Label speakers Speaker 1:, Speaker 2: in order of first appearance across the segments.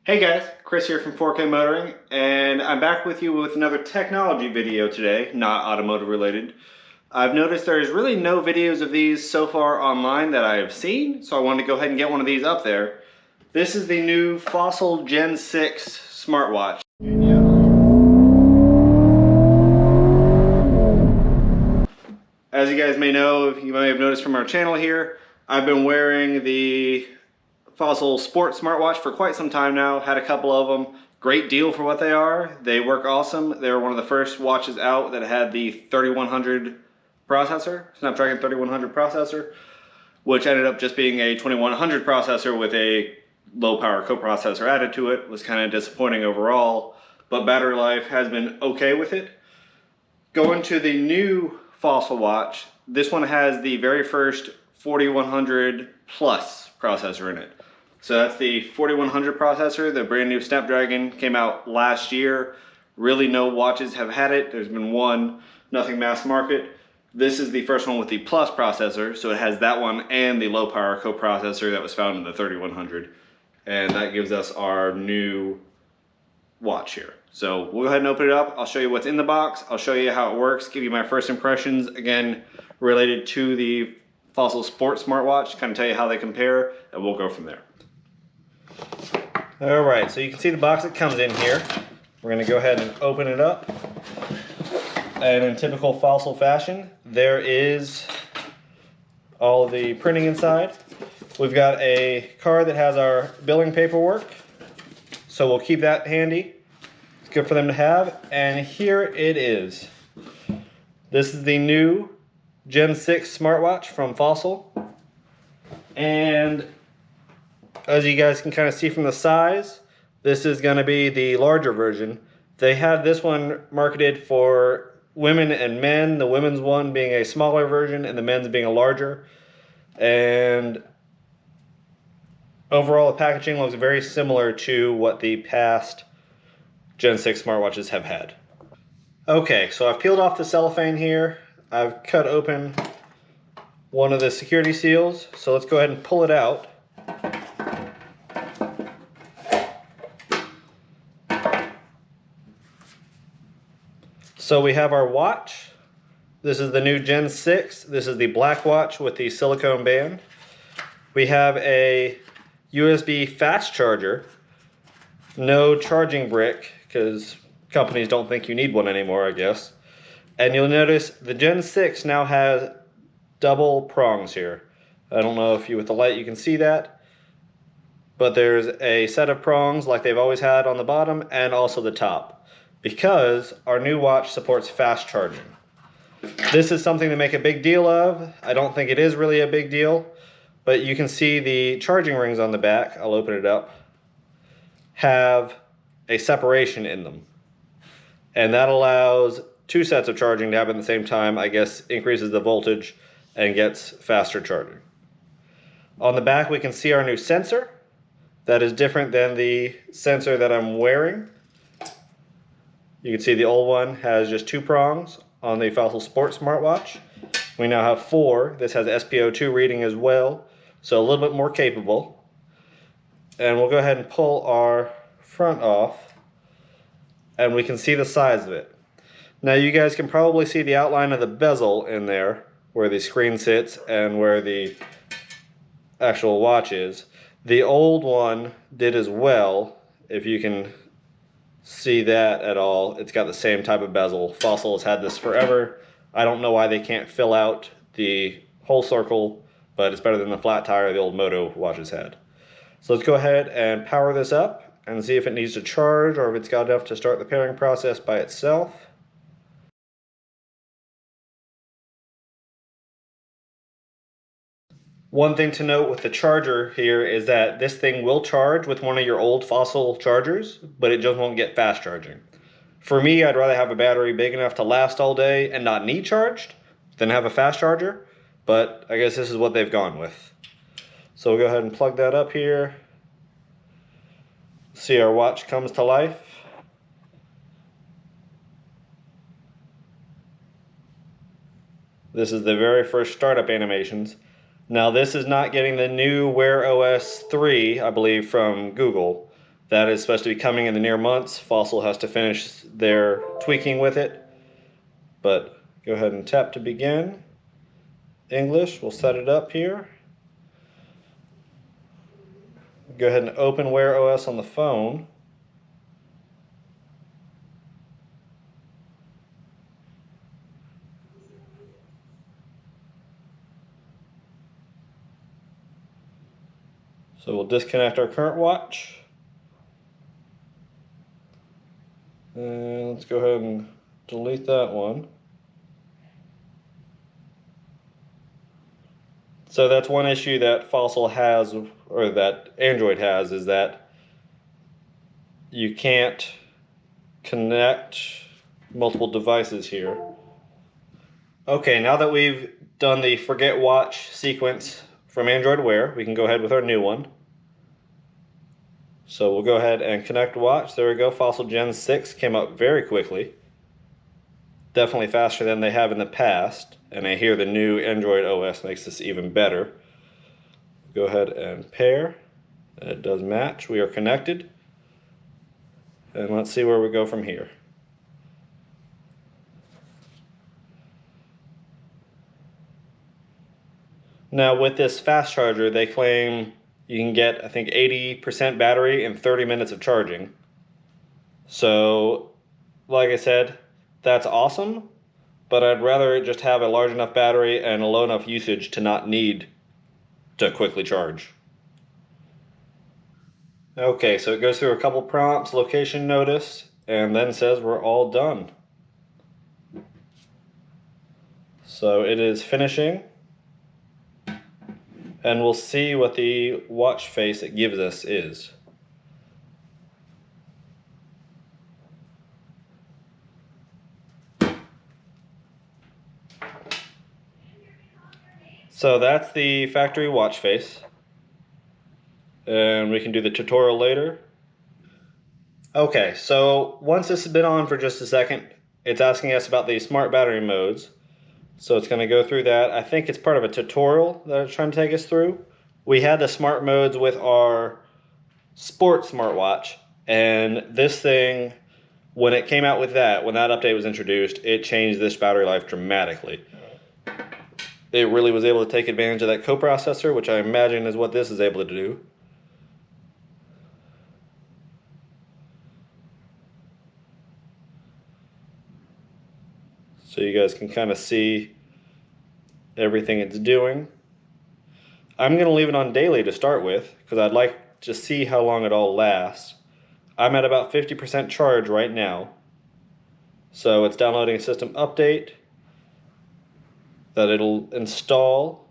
Speaker 1: Hey guys, Chris here from 4K Motoring, and I'm back with you with another technology video today, not automotive related. I've noticed there's really no videos of these so far online that I've seen, so I wanted to go ahead and get one of these up there. This is the new Fossil Gen 6 smartwatch. As you guys may know, you may have noticed from our channel here, I've been wearing the Fossil Sport Smartwatch for quite some time now. Had a couple of them. Great deal for what they are. They work awesome. They were one of the first watches out that had the 3100 processor, Snapdragon 3100 processor, which ended up just being a 2100 processor with a low power coprocessor added to it. Was kind of disappointing overall, but battery life has been okay with it. Going to the new Fossil watch, this one has the very first 4100 plus processor in it. So that's the 4100 processor. The brand new Snapdragon came out last year. Really no watches have had it. There's been one, nothing mass market. This is the first one with the plus processor, so it has that one and the low power coprocessor that was found in the 3100. And that gives us our new watch here. So we'll go ahead and open it up. I'll show you what's in the box. I'll show you how it works, give you my first impressions, again, related to the Fossil Sport Smartwatch, kind of tell you how they compare, and we'll go from there. Alright, so you can see the box it comes in here. We're going to go ahead and open it up. And in typical Fossil fashion, there is all of the printing inside. We've got a card that has our billing paperwork, so we'll keep that handy. It's good for them to have. And here it is. This is the new Gen 6 smartwatch from Fossil. And as you guys can kind of see from the size, this is going to be the larger version. They have this one marketed for women and men, the women's one being a smaller version and the men's being a larger. And overall, the packaging looks very similar to what the past Gen 6 smartwatches have had. Okay, so I've peeled off the cellophane here. I've cut open one of the security seals, so let's go ahead and pull it out. So we have our watch. This is the new Gen 6. This is the black watch with the silicone band. We have a USB fast charger. No charging brick, because companies don't think you need one anymore, I guess. And you'll notice the Gen 6 now has double prongs here. I don't know if you, with the light, you can see that. But there's a set of prongs like they've always had on the bottom and also the top, because our new watch supports fast charging. This is something to make a big deal of. I don't think it is really a big deal, but you can see the charging rings on the back, I'll open it up, have a separation in them. And that allows two sets of charging to happen at the same time. I guess increases the voltage and gets faster charging. On the back we can see our new sensor. That is different than the sensor that I'm wearing. You can see the old one has just two prongs on the Fossil Sport smartwatch. We now have four. This has SpO2 reading as well, so a little bit more capable. And we'll go ahead and pull our front off, and we can see the size of it. Now you guys can probably see the outline of the bezel in there, where the screen sits and where the actual watch is. The old one did as well, if you can see that at all. It's got the same type of bezel. Fossil has had this forever. I don't know why they can't fill out the whole circle, but it's better than the flat tire the old Moto watches had. So let's go ahead and power this up and see if it needs to charge or if it's got enough to start the pairing process by itself. One thing to note with the charger here is that this thing will charge with one of your old Fossil chargers, but it just won't get fast charging. For me, I'd rather have a battery big enough to last all day and not need charged than have a fast charger, but I guess this is what they've gone with. So we'll go ahead and plug that up here. See, our watch comes to life. This is the very first startup animations. Now this is not getting the new Wear OS 3, I believe, from Google. That is supposed to be coming in the near months. Fossil has to finish their tweaking with it. But go ahead and tap to begin. English, we'll set it up here. Go ahead and open Wear OS on the phone. So we'll disconnect our current watch. And let's go ahead and delete that one. So that's one issue that Fossil has, or that Android has, is that you can't connect multiple devices here. Okay, now that we've done the Forget Watch sequence from Android Wear, we can go ahead with our new one. So we'll go ahead and connect watch. There we go. Fossil Gen 6 came up very quickly. Definitely faster than they have in the past. And I hear the new Android OS makes this even better. Go ahead and pair. It does match. We are connected. And let's see where we go from here. Now with this fast charger, they claim you can get, I think, 80% battery in 30 minutes of charging. So, like I said, that's awesome, but I'd rather just have a large enough battery and a low enough usage to not need to quickly charge. Okay, so it goes through a couple prompts, location notice, and then says we're all done. So it is finishing. And we'll see what the watch face it gives us is. So that's the factory watch face. And we can do the tutorial later. Okay, so once this has been on for just a second, it's asking us about the smart battery modes. So it's going to go through that. I think it's part of a tutorial that it's trying to take us through. We had the smart modes with our Sport Smartwatch, and this thing, when it came out with that, when that update was introduced, it changed this battery life dramatically. It really was able to take advantage of that coprocessor, which I imagine is what this is able to do. So you guys can kind of see everything it's doing. I'm going to leave it on daily to start with because I'd like to see how long it all lasts. I'm at about 50% charge right now. So it's downloading a system update that it'll install.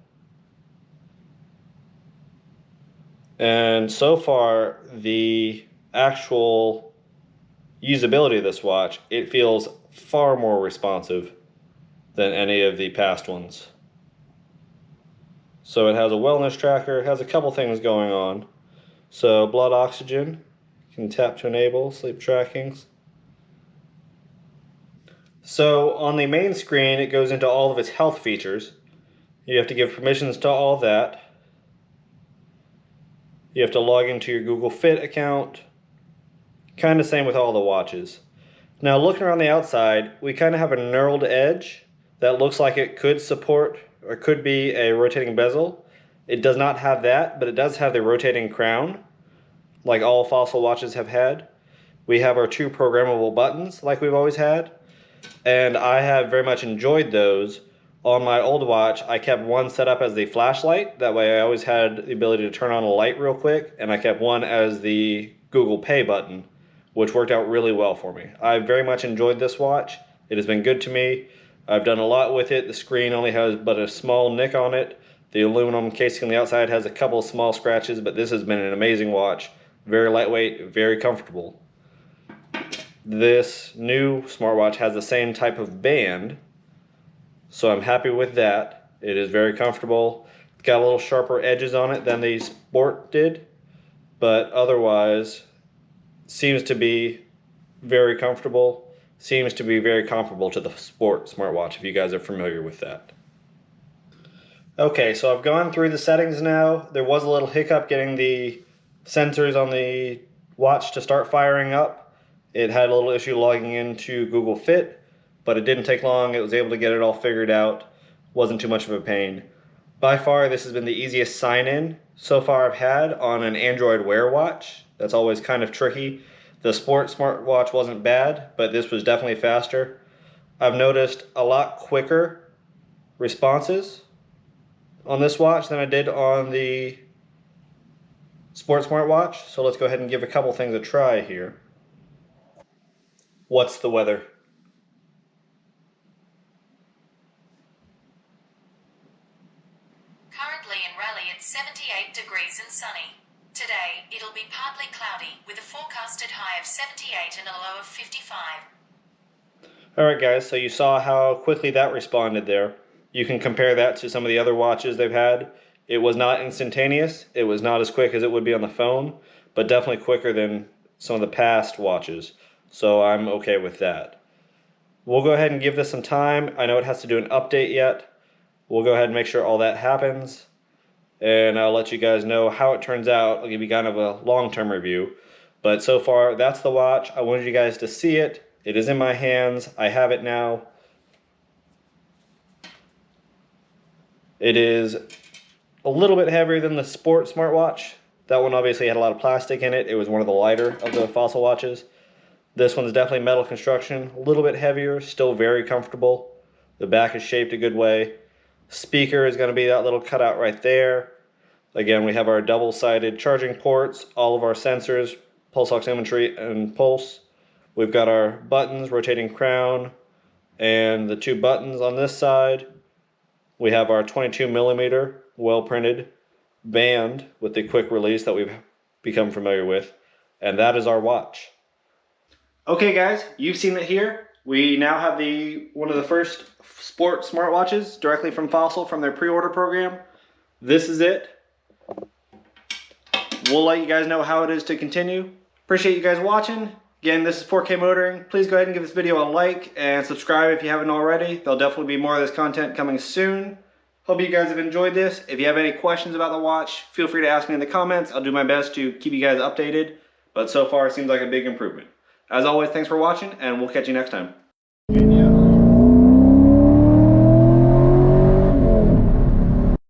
Speaker 1: And so far, the actual usability of this watch, it feels far more responsive than any of the past ones. So it has a wellness tracker, it has a couple things going on. So blood oxygen, you can tap to enable sleep trackings. So on the main screen, it goes into all of its health features. You have to give permissions to all that. You have to log into your Google Fit account. Kind of same with all the watches. Now looking around the outside, we kind of have a knurled edge that looks like it could support or could be a rotating bezel. It does not have that, but it does have the rotating crown, like all Fossil watches have had. We have our two programmable buttons, like we've always had, and I have very much enjoyed those. On my old watch, I kept one set up as the flashlight. That way I always had the ability to turn on a light real quick, and I kept one as the Google Pay button, which worked out really well for me. I very much enjoyed this watch. It has been good to me. I've done a lot with it. The screen only has but a small nick on it. The aluminum casing on the outside has a couple of small scratches, but this has been an amazing watch. Very lightweight, very comfortable. This new smartwatch has the same type of band, so I'm happy with that. It is very comfortable. It's got a little sharper edges on it than the Sport did, but otherwise seems to be very comfortable. Seems to be very comparable to the Sport smartwatch, if you guys are familiar with that. Okay, so I've gone through the settings now. There was a little hiccup getting the sensors on the watch to start firing up. It had a little issue logging into Google Fit, but it didn't take long. It was able to get it all figured out. Wasn't too much of a pain. By far, this has been the easiest sign-in so far I've had on an Android Wear watch. That's always kind of tricky. The Sport Smartwatch wasn't bad, but this was definitely faster. I've noticed a lot quicker responses on this watch than I did on the Sport Smartwatch. So let's go ahead and give a couple things a try here. What's the weather?
Speaker 2: Currently in Raleigh it's 78 degrees and sunny. Today, it'll be partly cloudy with a forecasted high of 78 and a low of 55.
Speaker 1: Alright guys, so you saw how quickly that responded there. You can compare that to some of the other watches they've had. It was not instantaneous, it was not as quick as it would be on the phone, but definitely quicker than some of the past watches. So I'm okay with that. We'll go ahead and give this some time. I know it has to do an update yet. We'll go ahead and make sure all that happens. And I'll let you guys know how it turns out. I'll give you kind of a long-term review. But so far, that's the watch. I wanted you guys to see it. It is in my hands. I have it now. It is a little bit heavier than the Sport Smartwatch. That one obviously had a lot of plastic in it. It was one of the lighter of the Fossil watches. This one's definitely metal construction. A little bit heavier, still very comfortable. The back is shaped a good way. Speaker is going to be that little cutout right there. Again, we have our double-sided charging ports, all of our sensors, pulse oximetry and pulse. We've got our buttons, rotating crown, and the two buttons on this side. We have our 22mm well-printed band with the quick release that we've become familiar with. And that is our watch. Okay guys, you've seen it here. We now have one of the first sport smartwatches directly from Fossil from their pre-order program. This is it. We'll let you guys know how it is to continue. Appreciate you guys watching. Again, this is 4K Motoring. Please go ahead and give this video a like and subscribe if you haven't already. There'll definitely be more of this content coming soon. Hope you guys have enjoyed this. If you have any questions about the watch, feel free to ask me in the comments. I'll do my best to keep you guys updated. But so far, it seems like a big improvement. As always, thanks for watching, and we'll catch you next time.